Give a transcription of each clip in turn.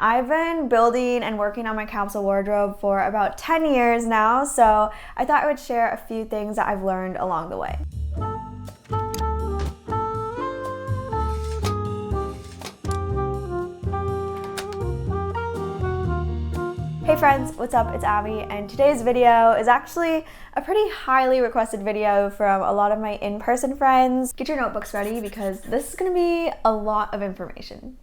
I've been building and working on my capsule wardrobe for about 10 years now, so I thought I would share a few things that I've learned along the way. Hey friends, what's up? It's Abby, and today's video is actually a pretty highly requested video from a lot of my in-person friends. Get your notebooks ready because this is gonna be a lot of information.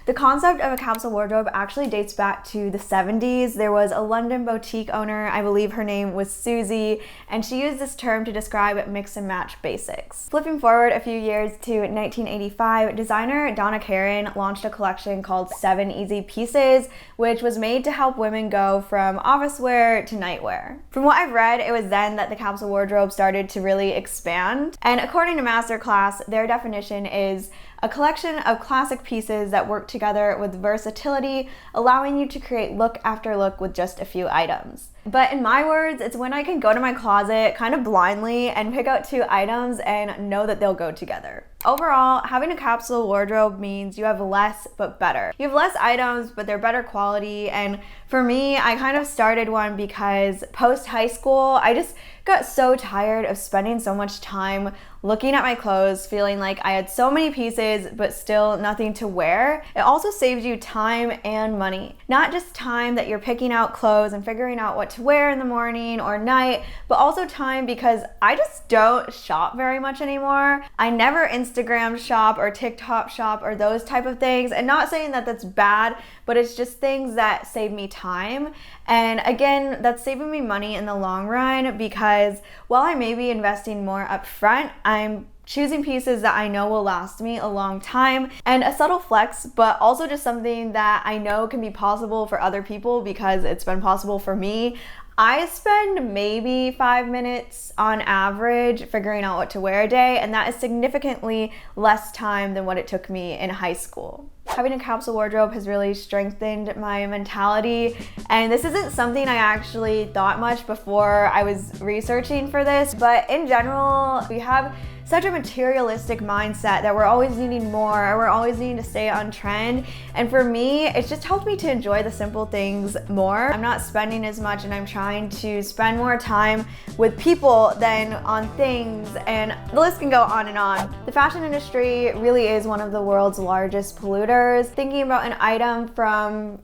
The concept of a capsule wardrobe actually dates back to the 70s. There was a London boutique owner, I believe her name was Susie, and she used this term to describe mix and match basics. Flipping forward a few years to 1985, designer Donna Karan launched a collection called 7 Easy Pieces, which was made to help women go from office wear to nightwear. From what I've read, it was then that the capsule wardrobe started to really expand. And according to Masterclass, their definition is a collection of classic pieces that work together with versatility, allowing you to create look after look with just a few items. But in my words, it's when I can go to my closet kind of blindly and pick out 2 items and know that they'll go together. Overall, having a capsule wardrobe means you have less but better. You have less items, but they're better quality. And for me, I kind of started one because post high school, I just got so tired of spending so much time looking at my clothes, feeling like I had so many pieces, but still nothing to wear. It also saves you time and money. Not just time that you're picking out clothes and figuring out what to wear in the morning or night, but also time because I just don't shop very much anymore. I never Instagram shop or TikTok shop or those type of things. And not saying that that's bad, but it's just things that save me time. And again, that's saving me money in the long run because while I may be investing more upfront, I'm choosing pieces that I know will last me a long time, and a subtle flex, but also just something that I know can be possible for other people because it's been possible for me. I spend maybe 5 minutes on average figuring out what to wear a day, and that is significantly less time than what it took me in high school. Having a capsule wardrobe has really strengthened my mentality, and this isn't something I actually thought much before I was researching for this, but in general, we have such a materialistic mindset that we're always needing more, or we're always needing to stay on trend. And for me, it's just helped me to enjoy the simple things more. I'm not spending as much, and I'm trying to spend more time with people than on things, and the list can go on and on. The fashion industry really is one of the world's largest polluters. Thinking about an item from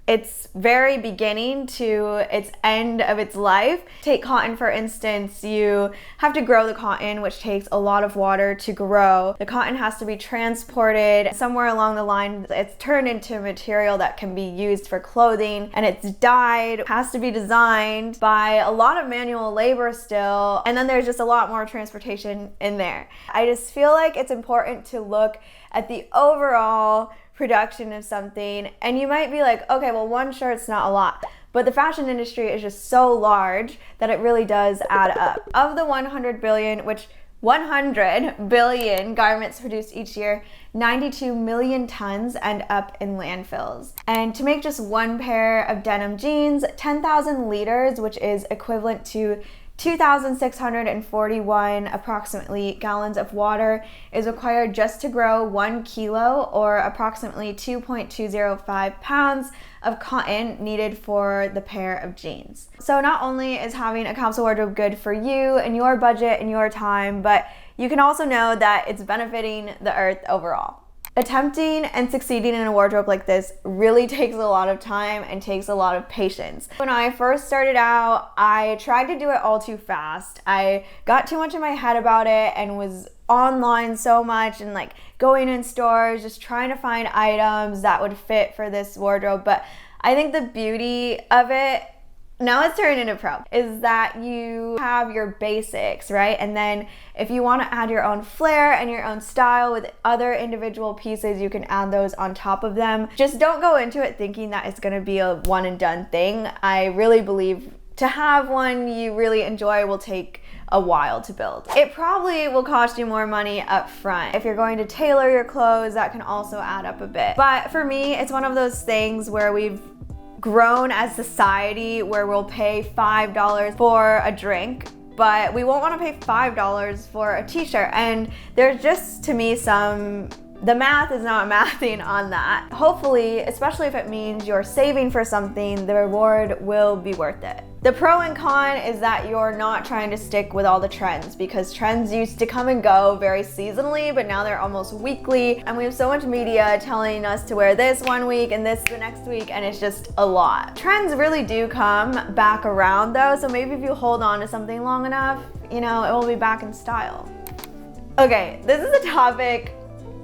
its very beginning to its end of its life. Take cotton for instance, you have to grow the cotton, which takes a lot of water to grow. The cotton has to be transported. Somewhere along the line, it's turned into a material that can be used for clothing, and it's dyed, has to be designed by a lot of manual labor still, and then there's just a lot more transportation in there. I just feel like it's important to look at the overall production of something, and you might be like, okay, well, one shirt's not a lot, but the fashion industry is just so large that it really does add up. Of the 100 billion garments produced each year, 92 million tons end up in landfills. And to make just one pair of denim jeans, 10,000 liters, which is equivalent to 2,641 approximately gallons of water, is required just to grow 1 kilo, or approximately 2.205 pounds of cotton needed for the pair of jeans. So not only is having a capsule wardrobe good for you and your budget and your time, but you can also know that it's benefiting the earth overall. Attempting and succeeding in a wardrobe like this really takes a lot of time and takes a lot of patience. When I first started out, I tried to do it all too fast. I got too much in my head about it and was online so much and like going in stores, just trying to find items that would fit for this wardrobe. But I think the beauty of it, now it's turned into pro, is that you have your basics, right? And then if you want to add your own flair and your own style with other individual pieces, you can add those on top of them. Just don't go into it thinking that it's going to be a one and done thing. I really believe to have one you really enjoy will take a while to build. It probably will cost you more money up front. If you're going to tailor your clothes, that can also add up a bit. But for me, it's one of those things where we've grown as society where we'll pay $5 for a drink, but we won't want to pay $5 for a t-shirt. And there's just, to me, some the math is not mathing on that. Hopefully, especially if it means you're saving for something, the reward will be worth it. The pro and con is that you're not trying to stick with all the trends, because trends used to come and go very seasonally, but now they're almost weekly, and we have so much media telling us to wear this one week and this the next week, and it's just a lot. Trends really do come back around though, so maybe if you hold on to something long enough, you know, it will be back in style. Okay, this is a topic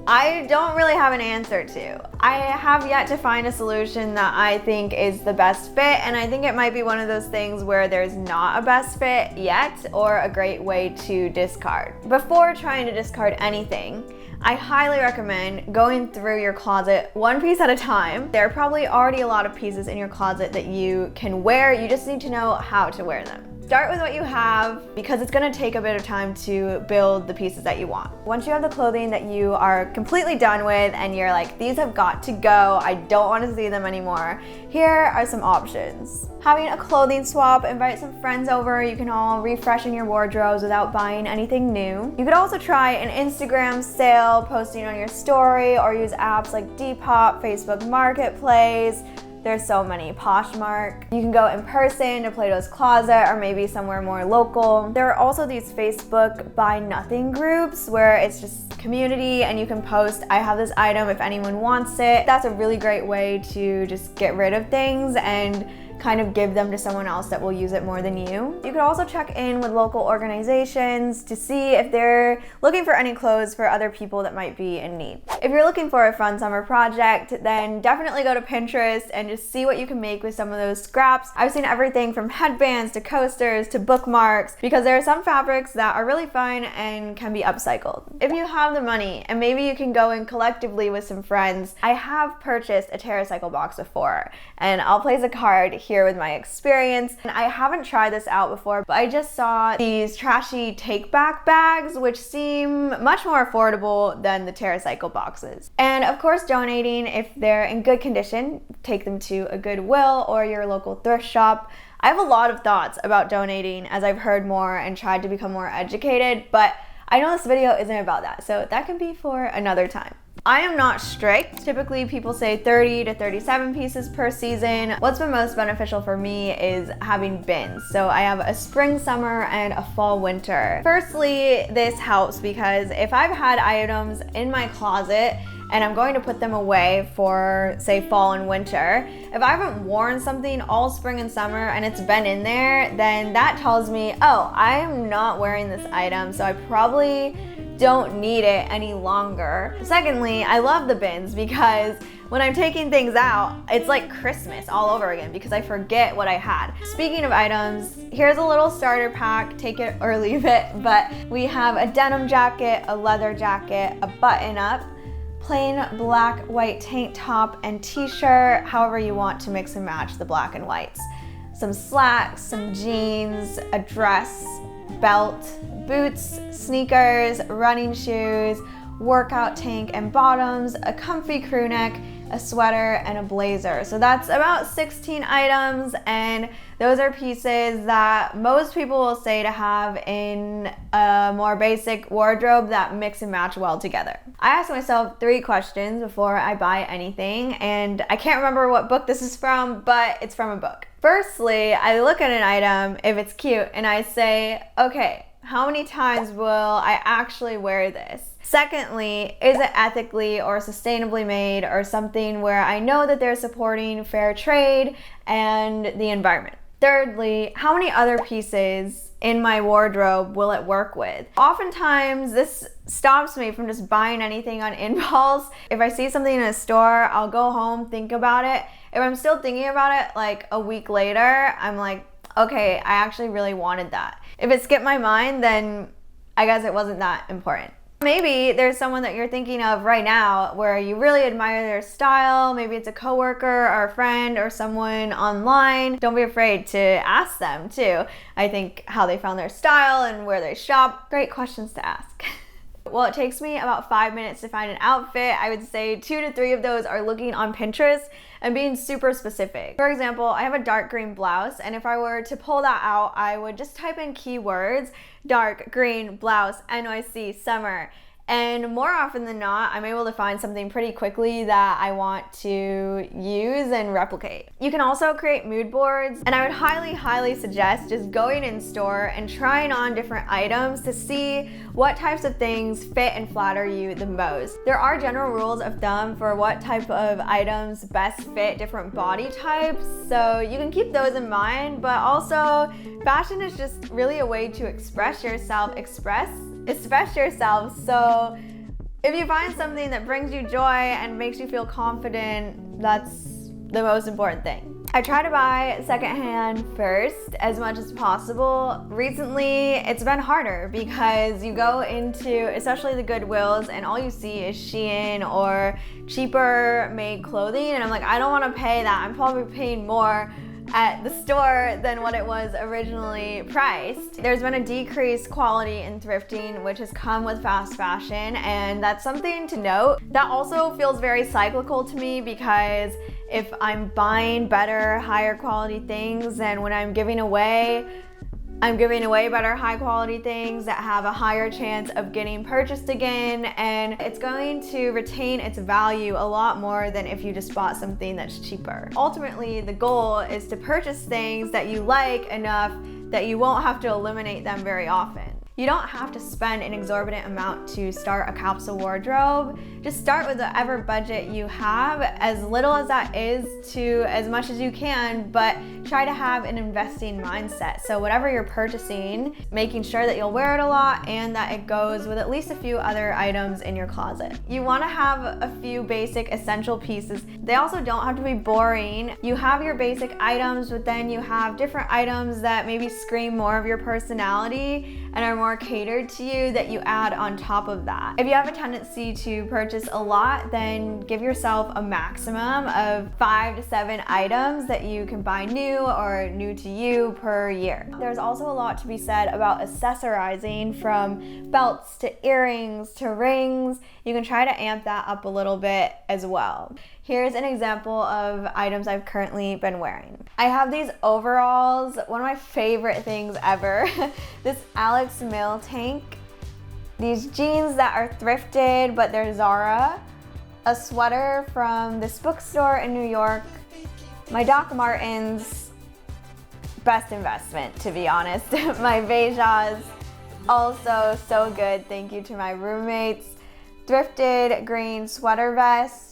I don't really have an answer to. I have yet to find a solution that I think is the best fit, and I think it might be one of those things where there's not a best fit yet or a great way to discard. Before trying to discard anything, I highly recommend going through your closet one piece at a time. There are probably already a lot of pieces in your closet that you can wear, you just need to know how to wear them. Start with what you have, because it's gonna take a bit of time to build the pieces that you want. Once you have the clothing that you are completely done with and you're like, these have got to go, I don't want to see them anymore, here are some options. Having a clothing swap, invite some friends over, you can all refreshen your wardrobes without buying anything new. You could also try an Instagram sale, posting on your story, or use apps like Depop, Facebook Marketplace. There's so many, Poshmark. You can go in person to Plato's Closet or maybe somewhere more local. There are also these Facebook buy nothing groups where it's just community and you can post, I have this item if anyone wants it. That's a really great way to just get rid of things and kind of give them to someone else that will use it more than you. You could also check in with local organizations to see if they're looking for any clothes for other people that might be in need. If you're looking for a fun summer project, then definitely go to Pinterest and just see what you can make with some of those scraps. I've seen everything from headbands to coasters to bookmarks, because there are some fabrics that are really fun and can be upcycled. If you have the money, and maybe you can go in collectively with some friends, I have purchased a TerraCycle box before, and I'll place a card here with my experience. And I haven't tried this out before, but I just saw these trashy take back bags, which seem much more affordable than the TerraCycle boxes. And of course, donating, if they're in good condition, take them to a Goodwill or your local thrift shop. I have a lot of thoughts about donating as I've heard more and tried to become more educated, but I know this video isn't about that, so that can be for another time. I am not strict. Typically people say 30 to 37 pieces per season. What's been most beneficial for me is having bins. So I have a spring, summer, and a fall, winter. Firstly, this helps because if I've had items in my closet and I'm going to put them away for, say, fall and winter, if I haven't worn something all spring and summer and it's been in there, then that tells me, oh, I am not wearing this item, so I probably don't need it any longer. Secondly, I love the bins because when I'm taking things out, it's like Christmas all over again because I forget what I had. Speaking of items, here's a little starter pack, take it or leave it, but we have a denim jacket, a leather jacket, a button up, plain black, white tank top and t-shirt, however you want to mix and match the black and whites. Some slacks, some jeans, a dress, belt, boots, sneakers, running shoes, workout tank and bottoms, a comfy crew neck, a sweater, and a blazer. So that's about 16 items, and those are pieces that most people will say to have in a more basic wardrobe that mix and match well together. I ask myself 3 questions before I buy anything, and I can't remember what book this is from, but it's from a book. Firstly, I look at an item, if it's cute, and I say, okay, how many times will I actually wear this? Secondly, is it ethically or sustainably made or something where I know that they're supporting fair trade and the environment? Thirdly, how many other pieces in my wardrobe will it work with? Oftentimes, this stops me from just buying anything on impulse. If I see something in a store, I'll go home, think about it. If I'm still thinking about it like a week later, I'm like, okay, I actually really wanted that. If it skipped my mind, then I guess it wasn't that important. Maybe there's someone that you're thinking of right now where you really admire their style. Maybe it's a coworker or a friend or someone online. Don't be afraid to ask them too. I think how they found their style and where they shop. Great questions to ask. Well, it takes me about 5 minutes to find an outfit. I would say 2 to 3 of those are looking on Pinterest and being super specific. For example, I have a dark green blouse, and if I were to pull that out, I would just type in keywords, dark green blouse, NYC, summer, And more often than not, I'm able to find something pretty quickly that I want to use and replicate. You can also create mood boards, and I would highly suggest just going in store and trying on different items to see what types of things fit and flatter you the most. There are general rules of thumb for what type of items best fit different body types, so you can keep those in mind, but also fashion is just really a way to express yourself, express yourself. So if you find something that brings you joy and makes you feel confident, that's the most important thing. I try to buy secondhand first as much as possible. Recently, it's been harder because you go into, especially the Goodwills, and all you see is Shein or cheaper made clothing, and I'm like, I don't want to pay that. I'm probably paying more at the store than what it was originally priced. There's been a decreased quality in thrifting, which has come with fast fashion, and that's something to note. That also feels very cyclical to me because if I'm buying better, higher quality things, then when I'm giving away better high quality things that have a higher chance of getting purchased again, and it's going to retain its value a lot more than if you just bought something that's cheaper. Ultimately, the goal is to purchase things that you like enough that you won't have to eliminate them very often. You don't have to spend an exorbitant amount to start a capsule wardrobe. Just start with whatever budget you have, as little as that is to as much as you can, but try to have an investing mindset. So whatever you're purchasing, making sure that you'll wear it a lot and that it goes with at least a few other items in your closet. You want to have a few basic essential pieces. They also don't have to be boring. You have your basic items, but then you have different items that maybe scream more of your personality and are more catered to you that you add on top of that. If you have a tendency to purchase a lot, then give yourself a maximum of 5 to 7 items that you can buy new or new to you per year. There's also a lot to be said about accessorizing, from belts to earrings to rings. You can try to amp that up a little bit as well. Here's an example of items I've currently been wearing. I have these overalls, one of my favorite things ever. This Alex Mill tank, these jeans that are thrifted but they're Zara, a sweater from this bookstore in New York, my Doc Martens, best investment to be honest. My Vejas, also so good, thank you to my roommates. Thrifted green sweater vest,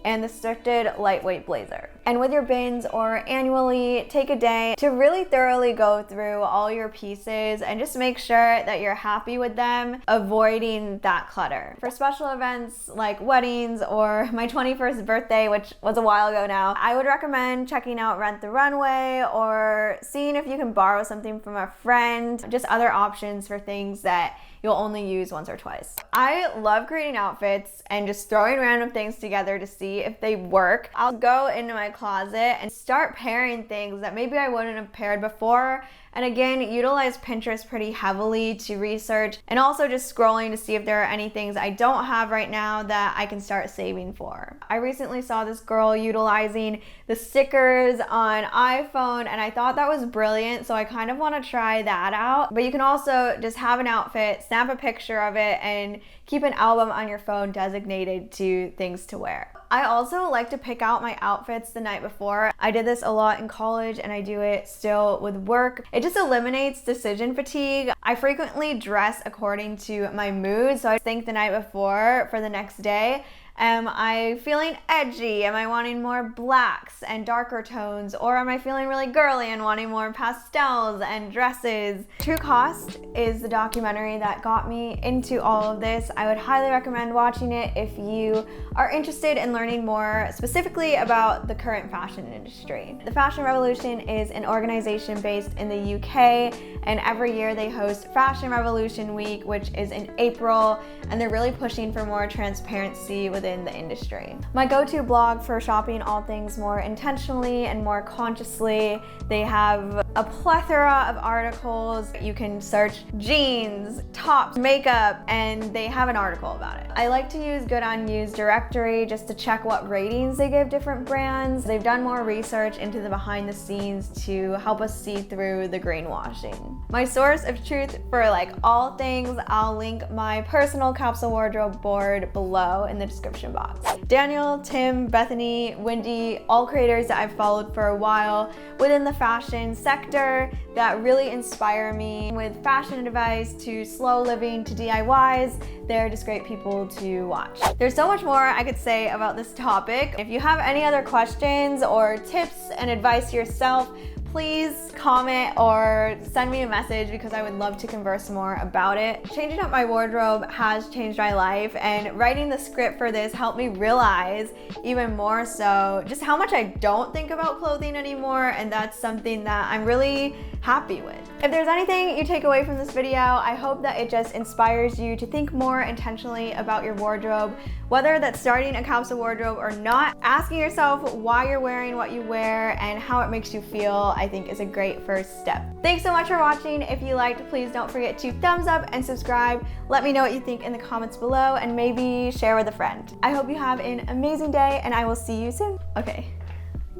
and the thrifted lightweight blazer. And with your bins or annually, take a day to really thoroughly go through all your pieces and just make sure that you're happy with them, avoiding that clutter. For special events like weddings or my 21st birthday, which was a while ago now, I would recommend checking out Rent the Runway or seeing if you can borrow something from a friend, just other options for things that you'll only use once or twice. I love creating outfits and just throwing random things together to see if they work. I'll go into my closet and start pairing things that maybe I wouldn't have paired before. And again, utilize Pinterest pretty heavily to research, and also just scrolling to see if there are any things I don't have right now that I can start saving for. I recently saw this girl utilizing the stickers on iPhone, and I thought that was brilliant, so I kind of want to try that out. But you can also just have an outfit, snap a picture of it, and keep an album on your phone designated to things to wear. I also like to pick out my outfits the night before. I did this a lot in college and I do it still with work. It just eliminates decision fatigue. I frequently dress according to my mood, so I think the night before for the next day, am I feeling edgy? Am I wanting more blacks and darker tones? Or am I feeling really girly and wanting more pastels and dresses? True Cost is the documentary that got me into all of this. I would highly recommend watching it if you are interested in learning more specifically about the current fashion industry. The Fashion Revolution is an organization based in the UK, and every year they host Fashion Revolution Week, which is in April, and they're really pushing for more transparency within the industry. My go-to blog for shopping all things more intentionally and more consciously. They have a plethora of articles. You can search jeans, tops, makeup, and they have an article about it. I like to use Good on You's directory just to check what ratings they give different brands. They've done more research into the behind the scenes to help us see through the greenwashing. My source of truth for like all things, I'll link my personal capsule wardrobe board below in the description box. Daniel, Tim, Bethany, Wendy, all creators that I've followed for a while within the fashion sector that really inspire me. With fashion advice to slow living to DIYs, they're just great people to watch. There's so much more I could say about this topic. If you have any other questions or tips and advice yourself, please comment or send me a message because I would love to converse more about it. Changing up my wardrobe has changed my life, and writing the script for this helped me realize even more so just how much I don't think about clothing anymore, and that's something that I'm really happy with. If there's anything you take away from this video, I hope that it just inspires you to think more intentionally about your wardrobe, whether that's starting a capsule wardrobe or not. Asking yourself why you're wearing what you wear and how it makes you feel, I think, is a great first step. Thanks so much for watching. If you liked, please don't forget to thumbs up and subscribe. Let me know what you think in the comments below and maybe share with a friend. I hope you have an amazing day and I will see you soon. Okay,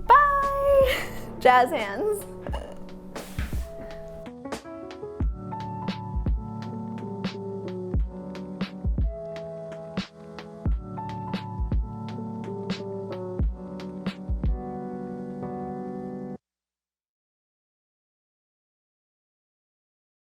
bye! Jazz hands.